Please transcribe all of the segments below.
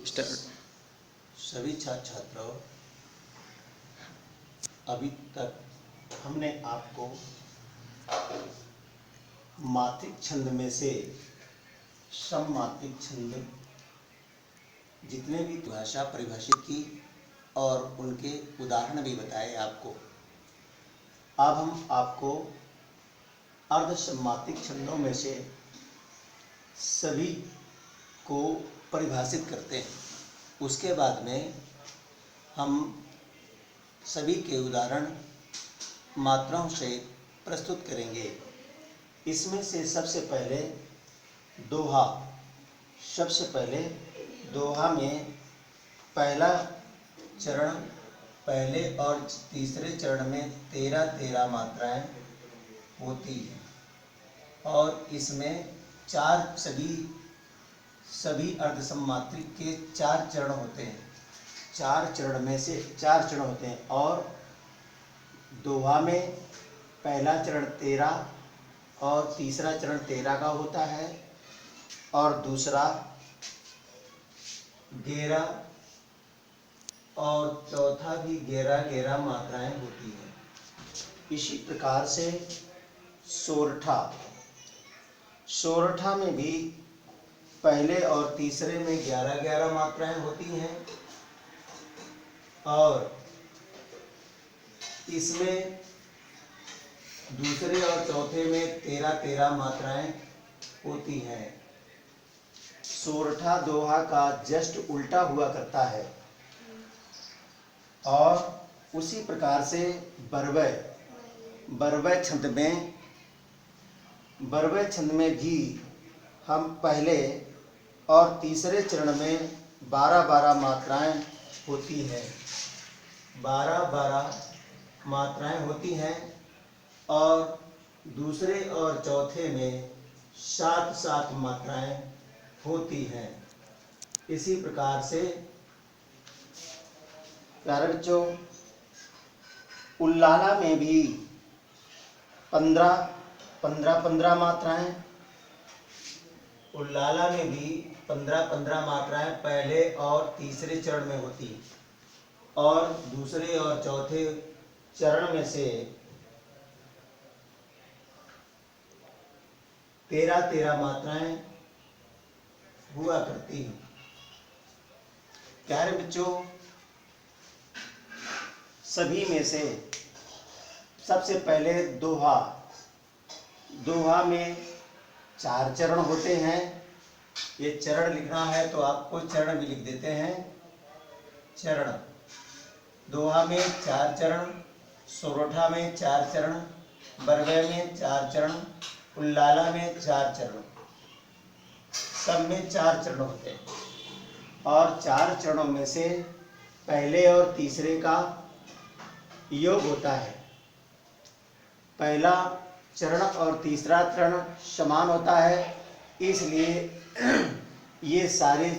Start. सभी छात्र छात्राओं, अभी तक हमने आपको मात्रिक छंद में से सममात्रिक छंद जितने भी भाषा परिभाषित की और उनके उदाहरण भी बताए आपको। अब हम आपको अर्ध सममात्रिक छंदों में से सभी को परिभाषित करते हैं। उसके बाद में हम सभी के उदाहरण मात्राओं से प्रस्तुत करेंगे। इसमें से सबसे पहले दोहा। दोहा में पहला चरण, पहले और तीसरे चरण में 13 मात्राएं होती हैं और इसमें सभी अर्धसममात्रिक के 4 चरण होते हैं। 4 चरण होते हैं और दोहा में पहला चरण 13 और तीसरा चरण 13 का होता है और दूसरा 11 और चौथा भी 11 मात्राएं होती हैं। इसी प्रकार से सोरठा में भी पहले और तीसरे में 11 मात्राएं होती हैं और इसमें दूसरे और चौथे में 13 मात्राएं होती हैं। सोरठा दोहा का जस्ट उल्टा हुआ करता है। और उसी प्रकार से बरवय छंद में भी हम पहले और तीसरे चरण में 12 मात्राएं होती हैं। 12 मात्राएं होती हैं और दूसरे और चौथे में 7 मात्राएं होती हैं। इसी प्रकार से प्यारे बच्चों, उल्लाला में भी 15 मात्राएं, उल्लाला में भी 15 मात्राएं पहले और तीसरे चरण में होती और दूसरे और चौथे चरण में से 13 मात्राएं हुआ करती हैं। प्यारे बच्चों, सभी में से सबसे पहले दोहा में 4 चरण होते हैं। ये चरण लिखना है तो आपको चरण भी लिख देते हैं। चरण दोहा में 4 चरण, सोरठा में 4 चरण, बरवय में 4 चरण, उल्लाला में 4 चरण, सब में 4 चरण होते हैं और 4 चरणों में से पहले और तीसरे का योग होता है। पहला चरण और तीसरा चरण समान होता है, इसलिए ये सारे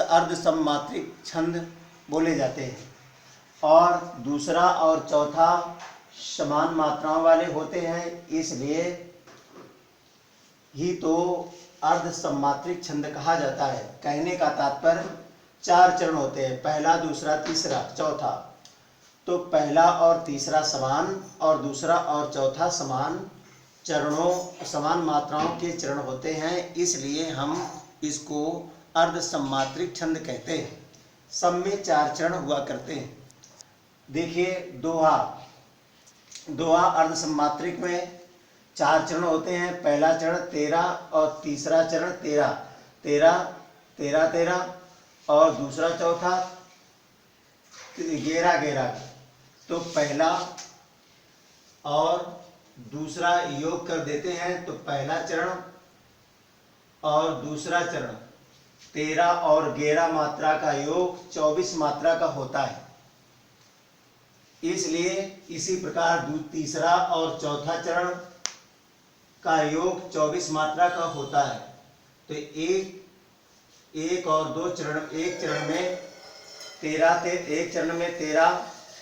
अर्ध सममात्रिक छंद बोले जाते हैं और दूसरा और चौथा समान मात्राओं वाले होते हैं, इसलिए ही तो अर्ध सममात्रिक छंद कहा जाता है। कहने का तात्पर्य 4 चरण होते हैं, पहला, दूसरा, तीसरा, चौथा। तो पहला और तीसरा समान और दूसरा और चौथा समान मात्राओं के चरण होते हैं, इसलिए हम इसको अर्ध सममात्रिक छंद कहते हैं। सब में 4 चरण हुआ करते हैं। देखिए, दोहा अर्ध सममात्रिक में 4 चरण होते हैं। पहला चरण 13 और तीसरा चरण 13 और दूसरा चौथा 11। तो पहला और दूसरा योग कर देते हैं तो पहला चरण और दूसरा चरण 13 और 11 मात्रा का योग 24 मात्रा का होता है। इसलिए इसी प्रकार तीसरा और चौथा चरण का योग 24 मात्रा का होता है। तो एक और दो चरण, एक चरण में 13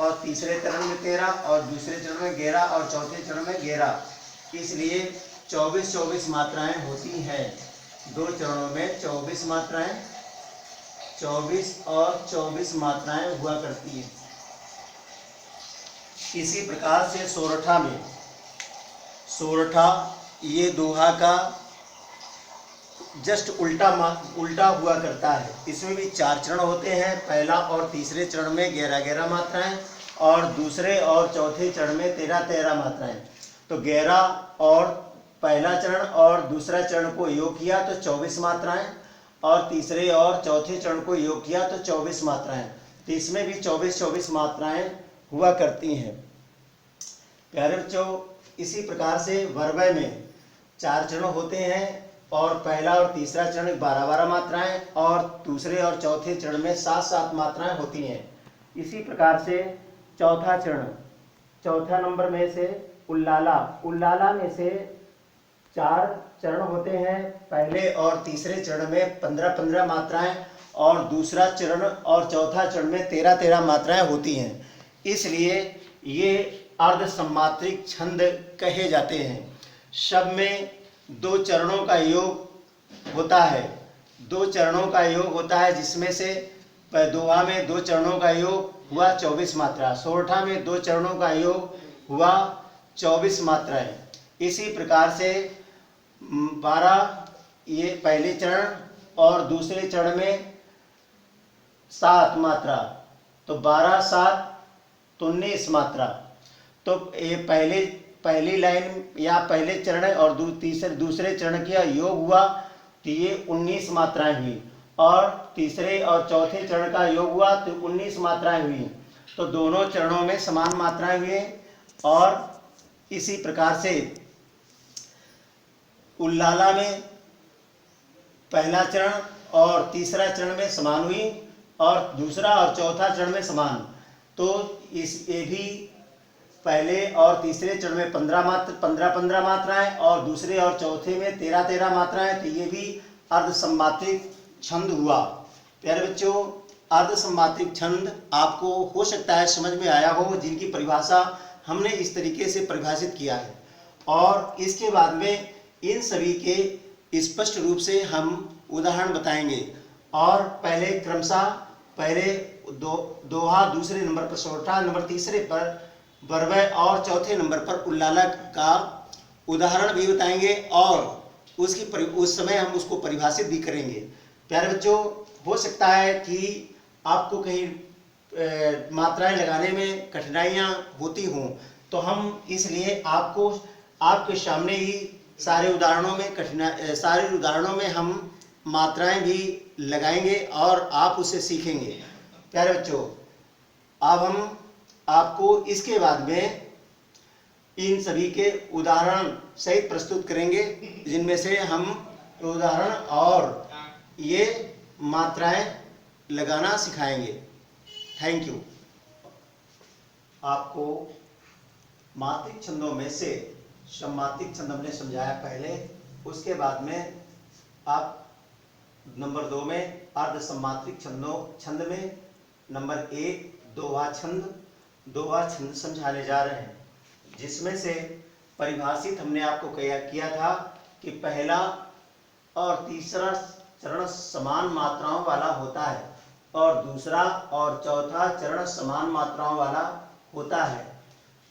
और तीसरे चरण में 13 और दूसरे चरण में 11 और चौथे चरण में 11, इसलिए 24 मात्राएं होती हैं। 2 चरणों में 24 मात्राएं, 24 और 24 मात्राएं हुआ करती हैं। इसी प्रकार से सोरठा में, सोरठा ये दोहा का जस्ट उल्टा हुआ करता है। इसमें भी 4 चरण होते हैं। पहला और तीसरे चरण में 11 मात्राएं और दूसरे और चौथे चरण में 13 मात्राएं। तो 11 और पहला चरण और दूसरा चरण को योग किया तो 24 मात्राएं और तीसरे और चौथे चरण को योग किया तो 24 मात्राएं। तो इसमें भी 24 मात्राएं हुआ करती हैं। प्यारे बच्चों, इसी प्रकार से वरवय में 4 चरण होते हैं और पहला और तीसरा चरण 12 मात्राएं और दूसरे और चौथे चरण में 7 मात्राएं होती हैं। इसी प्रकार से चौथा चरण, चौथा नंबर में से उल्लाला में से 4 चरण होते हैं। पहले और तीसरे चरण में 15 मात्राएं और दूसरा चरण और चौथा चरण में 13 मात्राएं होती हैं। इसलिए ये अर्ध सम्मात्रिक छंद कहे जाते हैं। शब्द में 2 चरणों का योग होता है, 2 चरणों का योग होता है, जिसमें से दोहा में 2 चरणों का योग हुआ 24 मात्रा, सोरठा में 2 चरणों का योग हुआ 24 मात्राएं। इसी प्रकार से 12 ये पहले चरण और दूसरे चरण में 7 मात्रा, तो 12 7 तो 19 मात्रा। तो ये पहली लाइन या पहले चरण और दूसरे चरण का योग हुआ तो ये 19 मात्राएं हुई और तीसरे और चौथे चरण का योग हुआ तो 19 मात्राएं हुई। तो दोनों चरणों में समान मात्राएं हुई और इसी प्रकार से उल्लाला में पहला चरण और तीसरा चरण में समान हुई और दूसरा और चौथा चरण में समान। तो ये भी पहले और तीसरे चरण में 15 मात्राएं और दूसरे और चौथे में 13 मात्राएं। तो ये भी अर्ध सम्मात्रिक छंद हुआ। प्यारे बच्चों, अर्ध सम्मात्रिक छंद आपको हो सकता है समझ में आया हो, जिनकी परिभाषा हमने इस तरीके से परिभाषित किया है और इसके बाद में इन सभी के स्पष्ट रूप से हम उदाहरण बताएंगे। और पहले क्रमशः पहले दोहा, दूसरे नंबर पर सोरठा, नंबर तीसरे पर वरवय और चौथे नंबर पर उल्लाला का उदाहरण भी बताएंगे और उस समय हम उसको परिभाषित भी करेंगे। प्यारे बच्चों, हो सकता है कि आपको कहीं मात्राएं लगाने में कठिनाइयां होती हों, तो हम इसलिए आपको आपके सामने ही सारे उदाहरणों में हम मात्राएं भी लगाएंगे और आप उसे सीखेंगे। प्यारे बच्चों, अब हम आपको इसके बाद में इन सभी के उदाहरण सहित प्रस्तुत करेंगे, जिनमें से हम उदाहरण और ये मात्राएं लगाना सिखाएंगे। Thank you. आपको मात्रिक छंदों में से सम्मात्रिक छंद हमने समझाया पहले, उसके बाद में आप नंबर 2 में अर्ध सम्मात्रिक छंद में नंबर 1 दोहा छंद समझाने जा रहे हैं, जिसमें से परिभाषित हमने आपको किया था कि पहला और तीसरा चरण समान मात्राओं वाला होता है और दूसरा और चौथा चरण समान मात्राओं वाला होता है।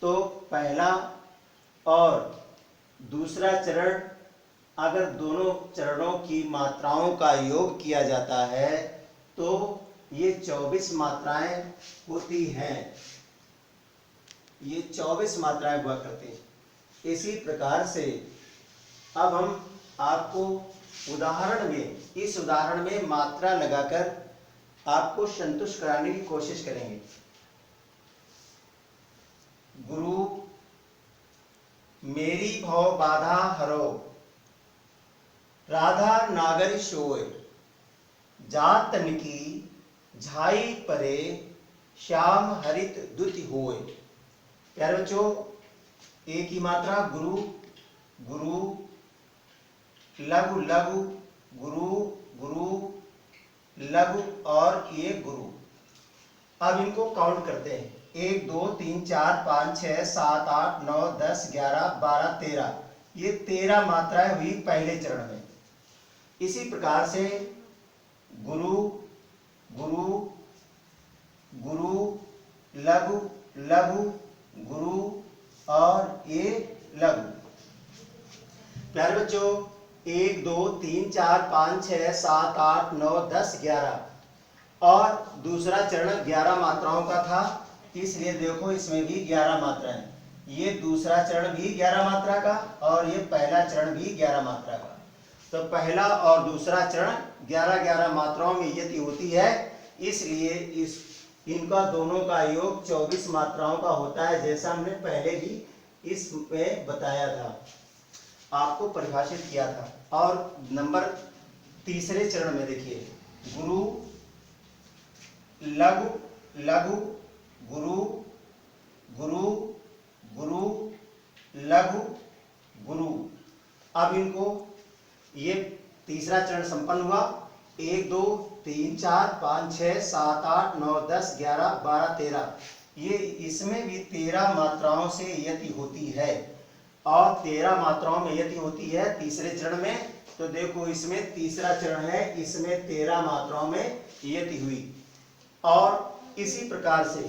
तो पहला और दूसरा चरण, अगर दोनों चरणों की मात्राओं का योग किया जाता है तो ये 24 मात्राएं होती हैं। ये 24 मात्राएं हुआ करती हैं। इसी प्रकार से अब हम आपको इस उदाहरण में मात्रा लगाकर आपको संतुष्ट कराने की कोशिश करेंगे। गुरु मेरी भव बाधा हरो, राधा नागर सोय, जात तनिकी झाई परे, श्याम हरित दुति होय। प्यारे बच्चों, एक ही मात्रा गुरु गुरु, लघु लघु, गुरु गुरु, लघु और ये गुरु। अब इनको काउंट करते हैं। 1 2 3 4 5 6 7 8 9 10 11 12 13। ये 13 मात्राएं हुई पहले चरण में। इसी प्रकार से गुरु गुरु गुरु लघु लघु गुरु और ये लघु। प्यारे बच्चों 1 2 3 4 5 6 7 8 9 10 11 और दूसरा चरण 11 मात्राओं का था, इसलिए देखो इसमें भी 11 मात्राएं। ये दूसरा चरण भी 11 मात्रा का और ये पहला चरण भी 11 मात्रा का। तो पहला और दूसरा चरण 11-11 मात्राओं में यति होती है, इसलिए इनका दोनों का योग 24 मात्राओं का होता है, जैसा हमने पहले भी इसमें बताया था, आपको परिभाषित किया था। और नंबर तीसरे चरण में देखिए गुरु लघु लघु गुरु गुरु गुरु लघु गुरु। अब इनको ये तीसरा चरण संपन्न हुआ। 1 2 3 4 5 6 7 8 9 10 11 12 13, ये इसमें भी 13 मात्राओं से यति होती है और 13 मात्राओं में यति होती है तीसरे चरण में। तो देखो इसमें तीसरा चरण है, इसमें 13 मात्राओं में यति हुई। और इसी प्रकार से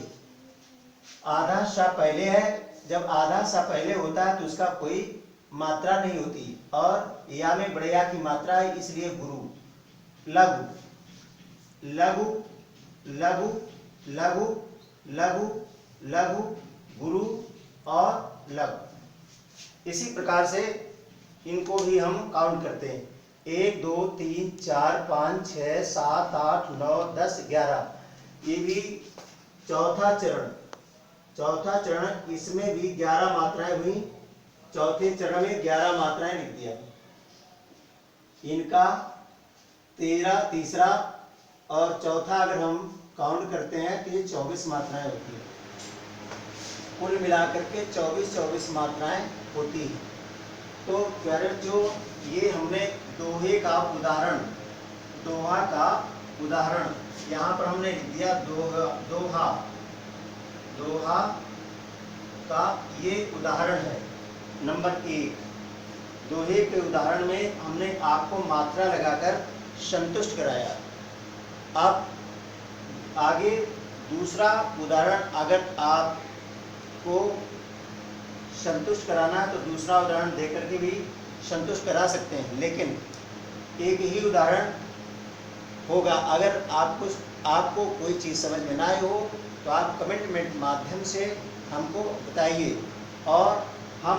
आधा सा पहले है, जब आधा सा पहले होता है तो उसका कोई मात्रा नहीं होती और या में बड़े या की मात्रा है, इसलिए गुरु लघु लघु लघु लघु लघु लघु गुरु और लघु। इसी प्रकार से इनको भी हम काउंट करते हैं। 1 2 3 4 5 6 7 8 9 10 11, ये भी चौथा चरण, इसमें भी 11 मात्राएं हुई। चौथे चरण में 11 मात्राएं लिख दिया। इनका तीसरा और चौथा अगर हम काउंट करते हैं तो ये 24 मात्राएं होती है। कुल मिलाकर के 24 मात्राएं होती है। तो प्यारे जो ये हमने दोहे का उदाहरण, दोहा का उदाहरण यहाँ पर हमने लिख दिया। दोहा का ये उदाहरण है नंबर 1। दोहे के उदाहरण में हमने आपको मात्रा लगाकर संतुष्ट कराया। अब आगे दूसरा उदाहरण अगर आपको संतुष्ट कराना है तो दूसरा उदाहरण देकर के भी संतुष्ट करा सकते हैं, लेकिन एक ही उदाहरण होगा। अगर आपको कोई चीज़ समझ में ना आई हो तो आप कमेंट माध्यम से हमको बताइए और हम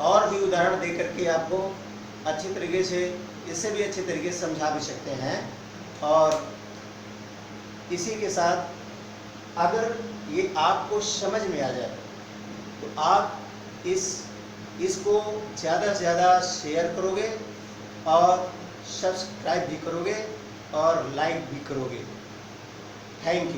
और भी उदाहरण दे करके आपको अच्छी तरीके से, इससे भी अच्छे तरीके से समझा भी सकते हैं। और इसी के साथ अगर ये आपको समझ में आ जाए तो आप इसको ज़्यादा से ज़्यादा शेयर करोगे और सब्सक्राइब भी करोगे और लाइक भी करोगे। Thank you.